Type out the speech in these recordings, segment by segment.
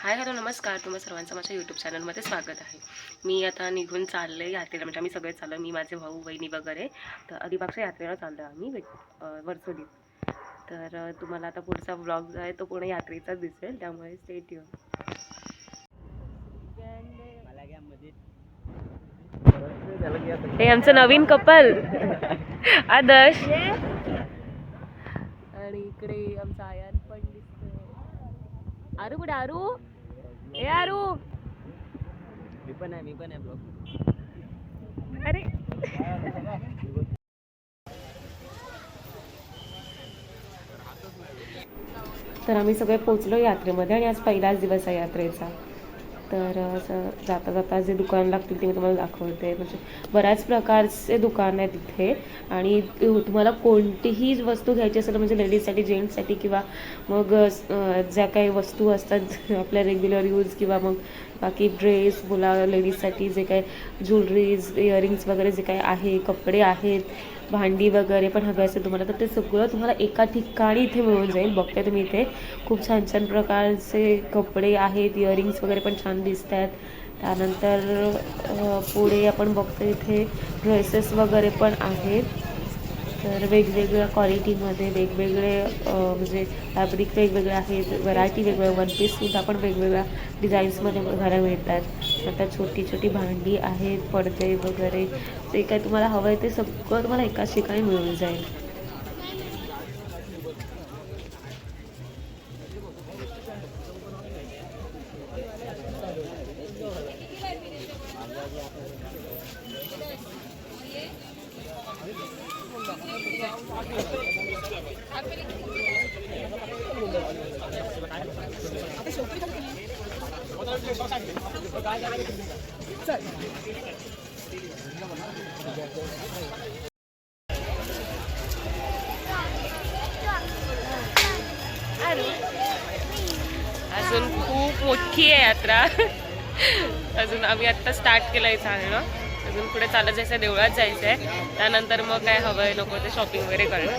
Hi hello नमस्कार. तुम्हा सर्वांचं माझ्या यूट्यूब चॅनलमध्ये स्वागत आहे. मी आता निघून चालले यात्रेला, म्हणजे आम्ही सगळे चाललो, मी माझे भाऊ बहिणी वगैरे. तर अलिबागच्या यात्रेला चाललो आम्ही वर्सोलीत. तर तुम्हाला आता पुढचा ब्लॉग आहे तो पूर्ण यात्रेचाच दिसेल, त्यामुळे स्टे ट्यून. हे आमचं नवीन कपल आदर्श, आणि इकडे आमचा आयान पण दिसतोय. आरू कुठे? आरू, ए आरू. मी पण आहे ब्लॉग. अरे तर आम्ही सगळे पोचलो यात्रेमध्ये, आणि आज पहिलाच दिवस आहे यात्रेचा. तर असं जाता जाता जे दुकान लागतील ते मी तुम्हाला दाखवते. म्हणजे बऱ्याच प्रकारचे दुकान आहेत तिथे, आणि तुम्हाला कोणतीही वस्तू घ्यायची असेल, म्हणजे लेडीजसाठी, जेंट्ससाठी, किंवा मग ज्या काही वस्तू असतात आपल्या रेग्युलर यूज, किंवा मग बाकी ड्रेस, मुला लेडीजसाठी जे काही ज्वेलरीज, इयरिंग्स वगैरे जे काही आहे, कपडे आहेत, भांडी वगैरे पण हवे असेल तुम्हाला, तर ते सगळं तुम्हाला एका ठिकाणी इथे मिळून जाईल. बघते तुम्ही इथे खूप छान छान प्रकारचे कपडे आहेत, इयरिंग्स वगैरे पण छान दिसत आहेत. त्यानंतर पुढे आपण बघतो इथे ड्रेसेस वगैरे पण आहेत. तर वेगवेगळ्या क्वालिटीमध्ये वेगवेगळे म्हणजे फॅब्रिक वेगवेगळे आहेत, व्हरायटी वेगवेगळ्या, वन पीससुद्धा पण वेगवेगळ्या डिझाईन्समध्ये बघायला मिळतात. आता छोटी छोटी भांडी आहेत, पडदे वगैरे, जे काय तुम्हाला हवं आहे ते सगळं तुम्हाला एकाच ठिकाणी मिळून जाईल. अजून खूप मोठी आहे यात्रा. अजून आम्ही आत्ता स्टार्ट केलं आहे चालणं. अजून पुढे चालत जायचं, देवळात जायचं आहे. त्यानंतर मग काय हवं आहे नको ते शॉपिंग वगैरे करणं.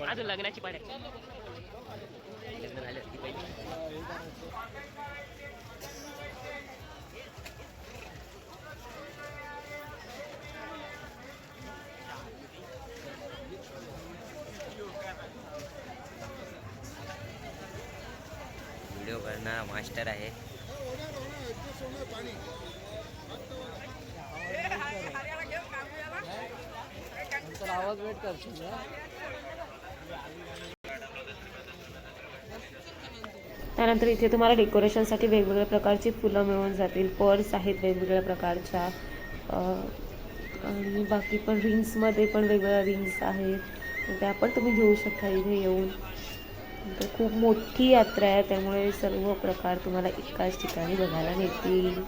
अजून लग्नाची पाड्या. व्हिडिओ करणं मास्टर आहे. आवाज वेट करशील. त्यानंतर इथे तुम्हाला डेकोरेशनसाठी वेगवेगळ्या प्रकारची फुलं मिळून जातील. पर्स आहेत वेगवेगळ्या प्रकारच्या, आणि बाकी पण रिंग्समध्ये पण वेगवेगळ्या रिंग्स आहेत, त्या पण तुम्ही घेऊ शकता इथे येऊन. तर खूप मोठी यात्रा आहे, त्यामुळे सर्व प्रकार तुम्हाला एकाच ठिकाणी बघायला मिळतील.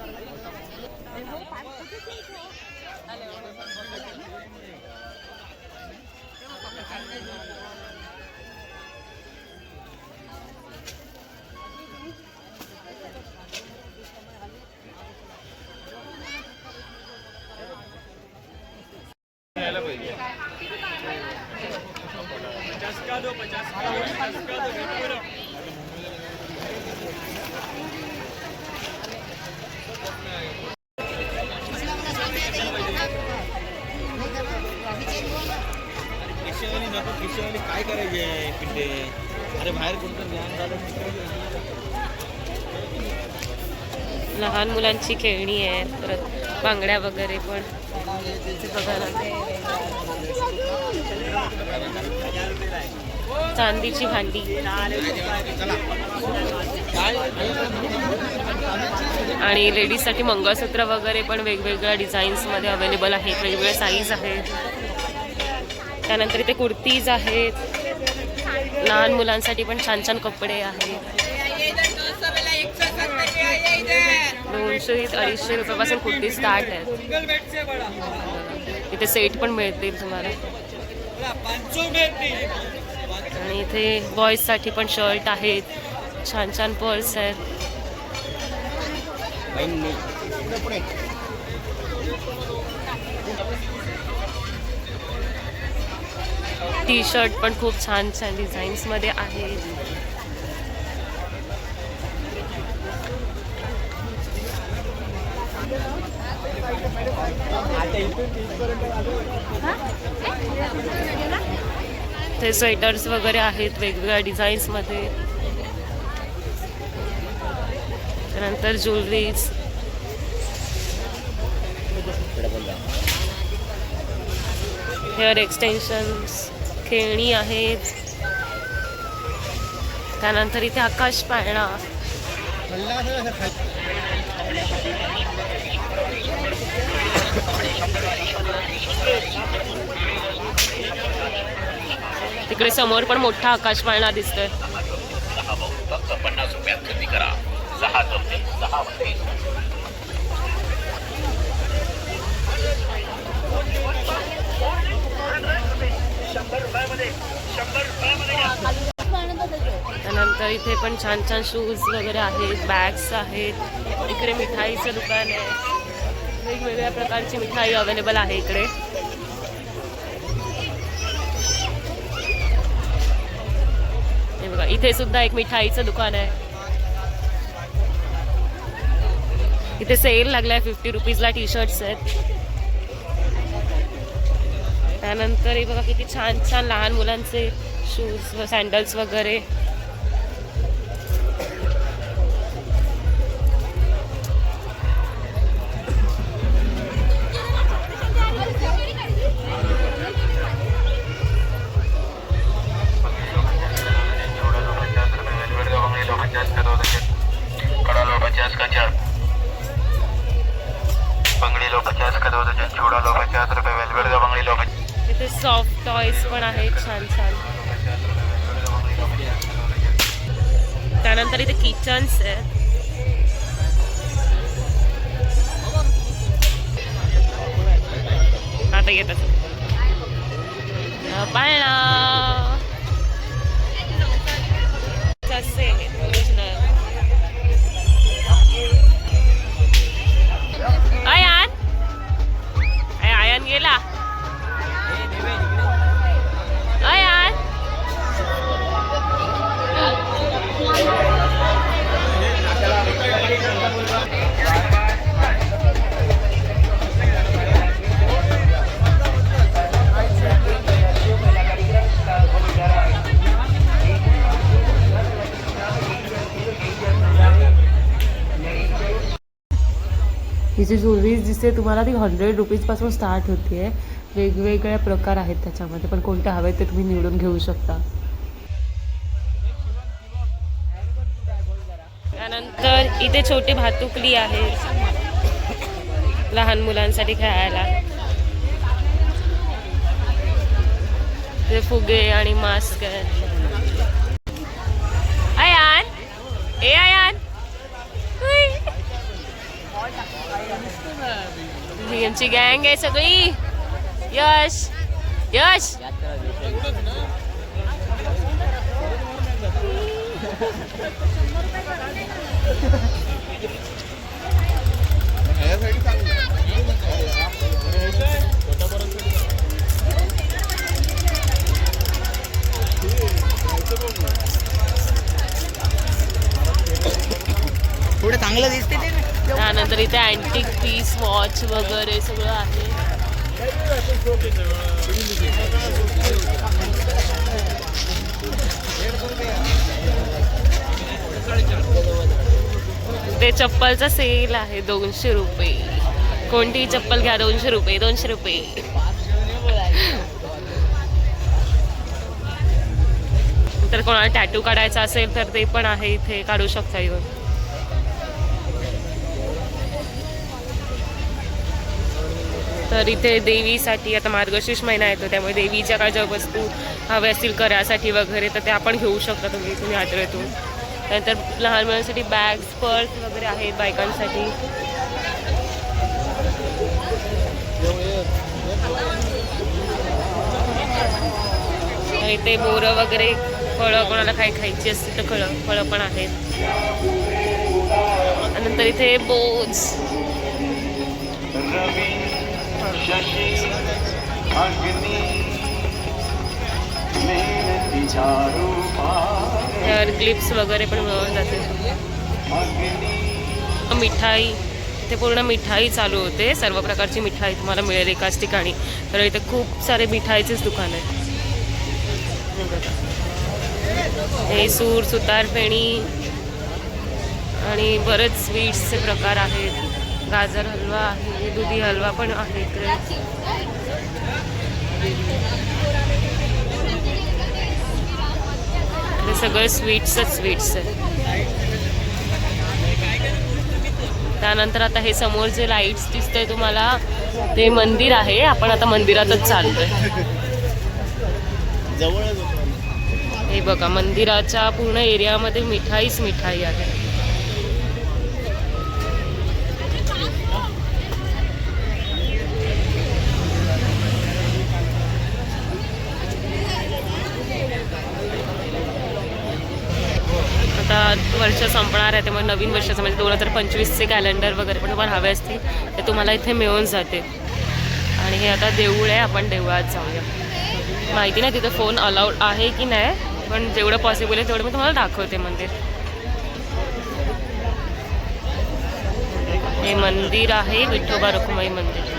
काय करायचे पिंटे? अरे बाहेर कुठं ध्यान झालं. लहान मुलांची खेळणी आहेत, परत बांगड्या वगैरे पण बघायला. चांदीची भांडी, आणि लेडीजसाठी मंगळसूत्र वगैरे पण वेगवेगळ्या डिझाईन्समध्ये अवेलेबल आहेत, वेगवेगळे साईज आहेत. त्यानंतर इथे कुर्तीज आहेत, लहान मुलांसाठी पण छान छान कपडे आहेत. 200 ते 250 रुपयापासून कुर्ती स्टार्ट आहेत. इथे सेट पण मिळतील तुम्हाला. आणि इथे बॉईजसाठी पण शर्ट आहेत, छान छान पर्स आहेत. टी शर्ट पण खूप छान छान डिझाईन्समध्ये आहेत. ते स्वेटर्स वगैरे आहेत वेगवेगळ्या डिझाईन्समध्ये. त्यानंतर ज्वेलरीज, हेअर एक्सटेन्शन्स, खेळणी आहेत. त्यानंतर इथे आकाश पाळणा, तिकडे समोर पण मोठा आकाश पाळणा दिसतोय. फक्त 50 रुपयात खरेदी करा. 6 चौथे 6 मध्ये त्यानंतर इथे पण छान छान शूज वगैरे आहेत, बॅग्स आहेत. इकडे मिठाईचं दुकान आहे, वेगवेगळ्या प्रकारची मिठाई अवेलेबल आहे इकडे. हे बघा, इथे सुद्धा एक मिठाईचं दुकान आहे. इथे सेल लागलाय, 50 रुपीजला टी शर्ट्स आहेत. त्यानंतर हे बघा किती छान छान लहान मुलांचे शूज व सँडल्स वगैरे. इथे सॉफ्ट टॉयज पण आहेत छान छान. त्यानंतर इथे किचन्स आहेत. आता येत पाळणा आयन गेला. ही जी ज्वेलरीज दिसते तुम्हाला ती 100 रुपीजपासून स्टार्ट होते. वेगवेगळ्या प्रकार आहेत त्याच्यामध्ये, पण कोणते हवे ते तुम्ही निवडून घेऊ शकता. त्यानंतर इथे छोटी भातुकली आहे लहान मुलांसाठी खेळायला. ते फुगे आणि मास्क आहेत. आयान, ए आयान, ही आमची गँग आहे सगळी. यश यश पुढे चांगलं दिसते ते. त्यानंतर इथे अँटिक पीस, वॉच वगैरे सगळं आहे. ते चप्पलचा सेल आहे 200 रुपये. कोणतीही चप्पल घ्या 200 रुपये, 200 रुपये. तर कोणाला टॅटू काढायचा असेल तर ते पण आहे इथे, काढू शकता येऊन. तर इथे देवीसाठी आता मार्गशीर्ष महिना येतो, त्यामुळे देवीच्या काय ज्या वस्तू हव्या असतील करासाठी वगैरे तर ते आपण घेऊ शकता तुम्ही यात्रेतून. त्यानंतर लहान मुलांसाठी बॅग्स पर्स वगैरे आहेत बायकांसाठी. आणि ते बोरं वगैरे फळं कोणाला काही खायची असतील तर फळं पण आहेत. नंतर इथे बोज हेअर क्लिप्स वगैरे पण मिळून जाते. मिठाई, इथे पूर्ण मिठाई चालू होते. सर्व प्रकारची मिठाई तुम्हाला मिळेल एकाच ठिकाणी. तर इथे खूप सारे मिठाईचेच दुकान आहेत. हे सूर, सुतारफेणी आणि बरेच स्वीट्सचे प्रकार आहेत. गाजर हलवा आहे, दुधी हलवा पण आहे इकडे. हे सगळे स्वीट्स आहे. त्यानंतर आता हे समोर जे लाईट्स दिसतंय तुम्हाला ते मंदिर आहे. आपण आता मंदिरातच चाललोय. हे बघा, मंदिराच्या पूर्ण एरियामध्ये मिठाई आहे. आता वर्ष संपणार आहे त्यामुळे नवीन वर्षाचं म्हणजे 2025चे कॅलेंडर वगैरे पण तुम्हाला हवे असतील ते तुम्हाला इथे मिळून जाते. आणि हे आता देऊळ आहे, आपण देवळात जाऊया. माहिती नाही तिथे फोन अलाउड आहे की नाही, पण जेवढं पॉसिबल आहे तेवढं मी तुम्हाला दाखवते मंदिर. हे मंदिर आहे विठोबा रखुमाई मंदिर.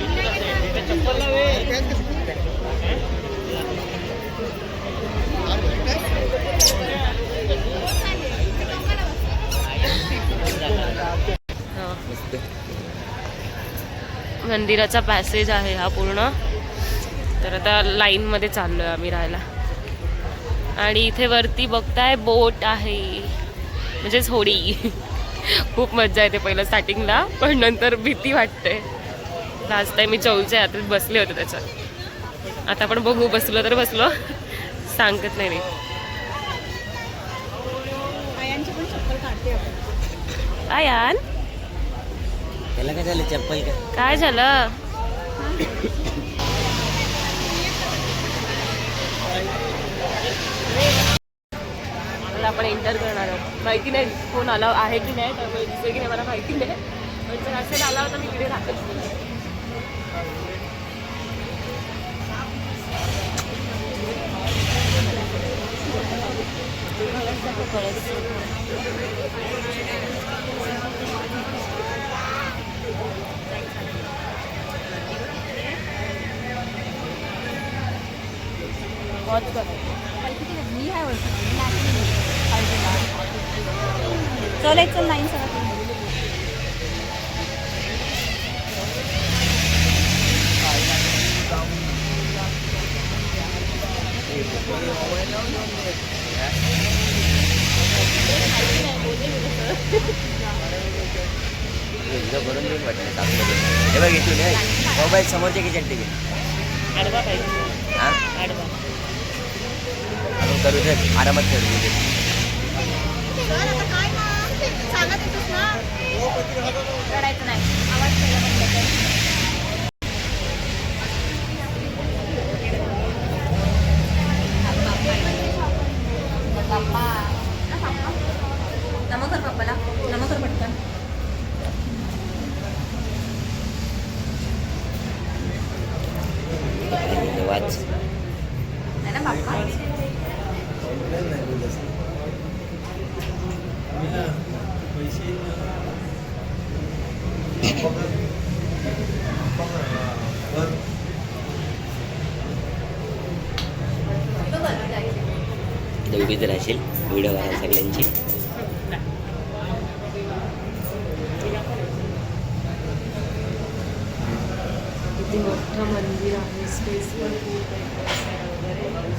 मंदिराचा पॅसेज आहे हा पूर्ण. तर आता लाईनमध्ये चाललो आहे आम्ही राहायला. आणि इथे वरती बघताय बोट आहे, म्हणजेच होडी. खूप मजा येते पहिलं स्टार्टिंगला, पण नंतर भीती वाटते. लास्ट टाइम मी चौलच्या यात्रेत बसले होते त्याच्यात. आता पण बघू, बसलो तर बसलो, सांगत नाही मी. आयान त्याला काय झालं, चप्पल काय झालं? आपण एंटर करणार आहोत. माहिती नाही फोन आला आहे की नाही, त्यामुळे दिसतोय की नाही मला माहिती नाही. पण जर असेल आला होता मी इकडे राहते. चल एक चल नाही सर. करून देऊन वाटलं चांगलं. हे बघ इथून मोबाईल समोरच्या किचन टी व्ही आडवा पाहिजे. हां आडवा आपण करू दे, आरामात करू दे. रडायचं नाही, आवाज केला पप्पा. नमस्कार पप्पाला, नमस्कार पटकन. वाच नाही ना बाप्पा. दोघीच राहशील व्हिडिओ करा सगळ्यांची. किती मोठं मंदिर आहे, स्पेस पण खूप आहे वगैरे.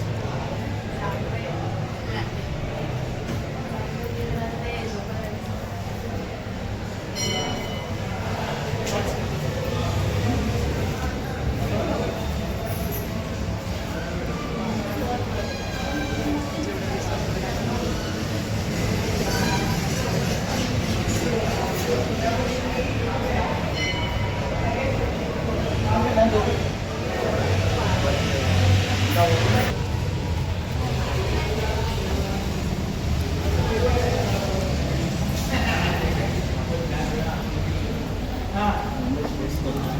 पप्पा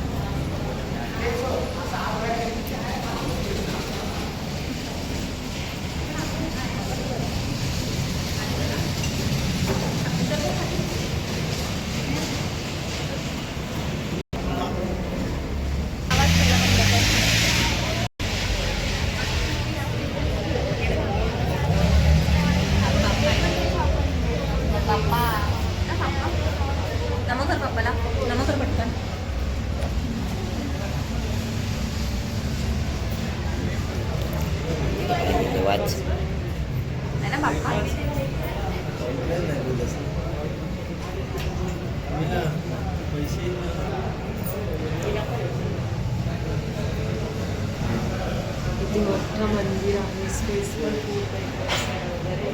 नमो कर पप्पाला नमो कर पटकन. वाच. आहे ना पप्पा. किती मोठं मंदिर आहे, स्पेस पण खूप आहे वगैरे.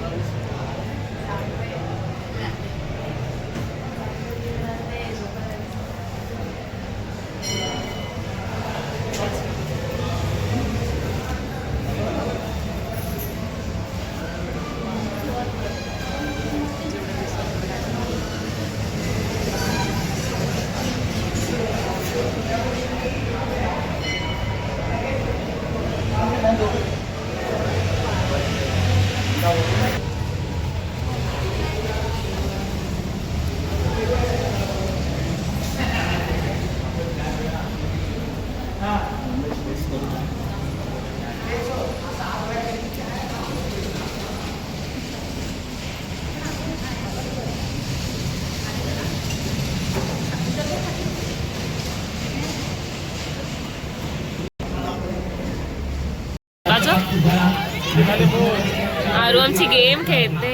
आरू आमची गेम खेळते.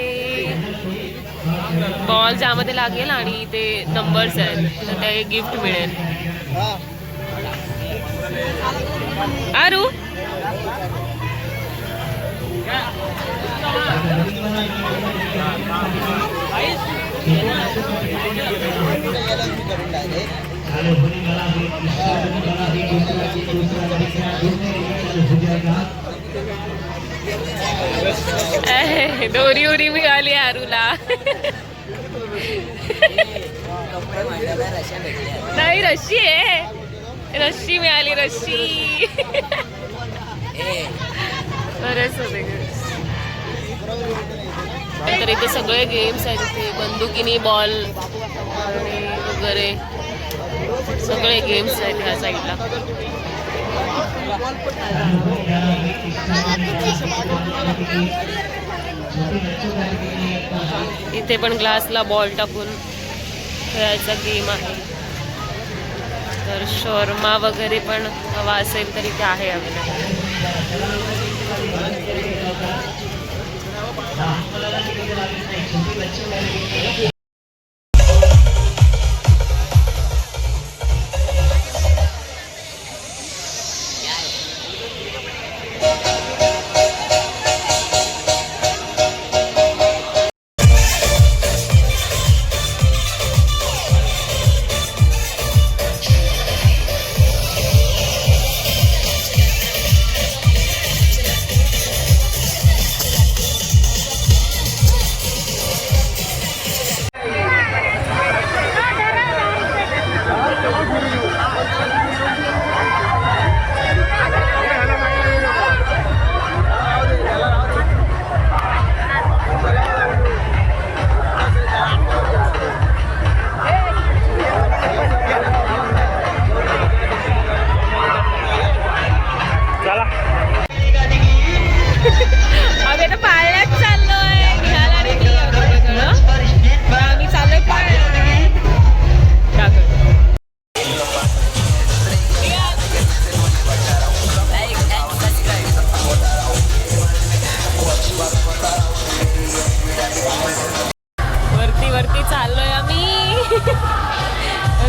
बॉल ज्यामध्ये लागेल आणि ते नंबर्स आहेत तर ते गिफ्ट मिळेल. आरू दोरी उरी मिळाली आरूला. नाही रशी आहे, रशी मिळाली रशी. बरेच होते तर इथे सगळे गेम्स आहेत. इथे बंदुकीनी बॉल आणि वगैरे सगळे गेम्स आहेत ह्या साईडला. इथे पण ग्लासला बॉल टाकून खेळायचा गेम आहे. तर शॉर्मा वगैरे पण हवा असेल तरी ते आहे अवेलेबल.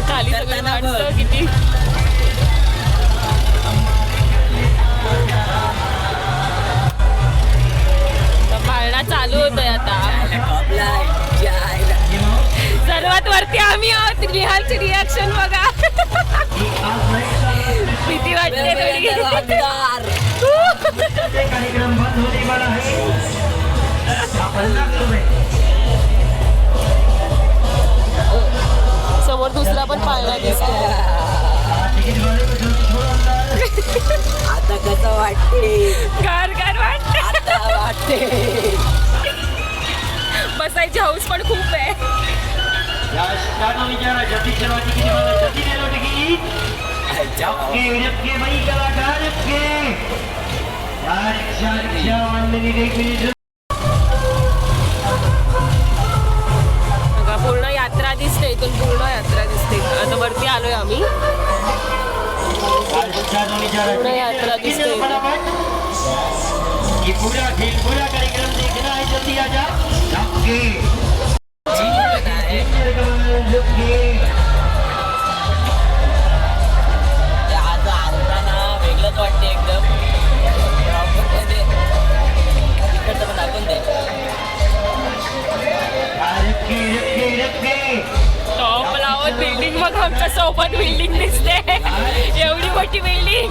खाली सगळे माणसं किती पाळणा चालू होतोय आता. सर्वात वरती आम्ही आहोत. निहालची रिॲक्शन बघा. भीती वाटते थोडी. समोर दुसरा पण पाळणा दिसतो. Bye. गार गार वाटते. आता वाटते. बसायची हौस पण खूप आहे. बघा, पूर्ण यात्रा दिसते इथून, पूर्ण यात्रा दिसते. आता वरती आलोय आम्ही. पूर्ण यात्रा दिसते इथून. पूरा कार्यक्रम देखना है, जल्दी आ जा. आता आणताना वेगळंच वाटते एकदम. इकडचं पण दाखवून दे. टॉप लावत बिल्डिंग, मग आमच्या सोबत बिल्डिंग दिसते. एवढी मोठी बिल्डिंग.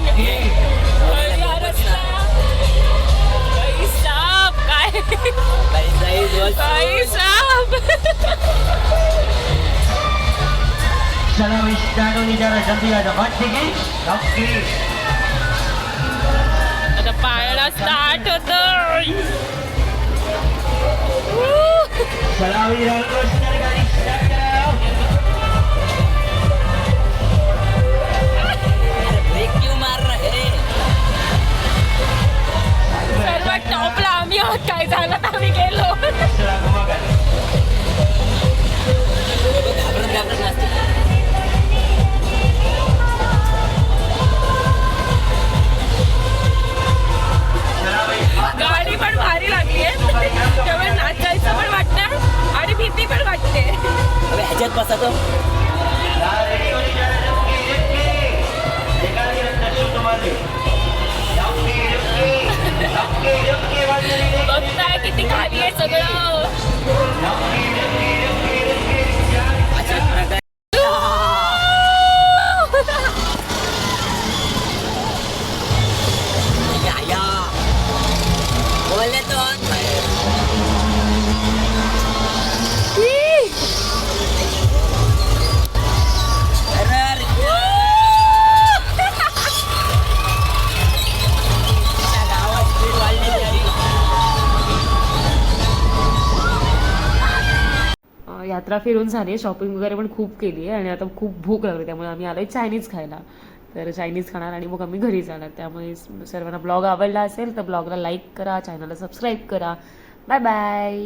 काय साप. चला स्टार्ट होने जा रहा है, जल्दी आ जाओ. ठीक है, ओके. आता पाळणा स्टार्ट होतोय. चला गाड़ी स्टार्ट कराओ. ब्रेक क्यों मार रहे? सर्वात टॉपला आम्ही आहोत. काय झालं तर आम्ही गेलो. चला घुमा कर. घाबरत नसते. गाडी पण भारी लागली आहे, त्यामुळे नाचायचं पण वाटतं आणि भीती पण वाटते. अबे ह्याच्यात बसा तो. रेडी होने जा रहा है. देखा नहीं अंदर शो तुम्हारे. बघताय किती खाली आहे सगळं. अशा प्रकारे या बोलले तो. यात्रा फिरून झाली, शॉपिंग वगैरे पण खूप केली आहे आणि आता खूप भूक लागली, त्यामुळे आम्ही आलोय चायनीज खायला. तर चायनीज खाणार आणि मग आम्ही घरी जाणार. त्यामुळे सर्वांना ब्लॉग आवडला असेल तर ब्लॉगला लाईक करा, चॅनलला सबस्क्राईब करा. Bye bye.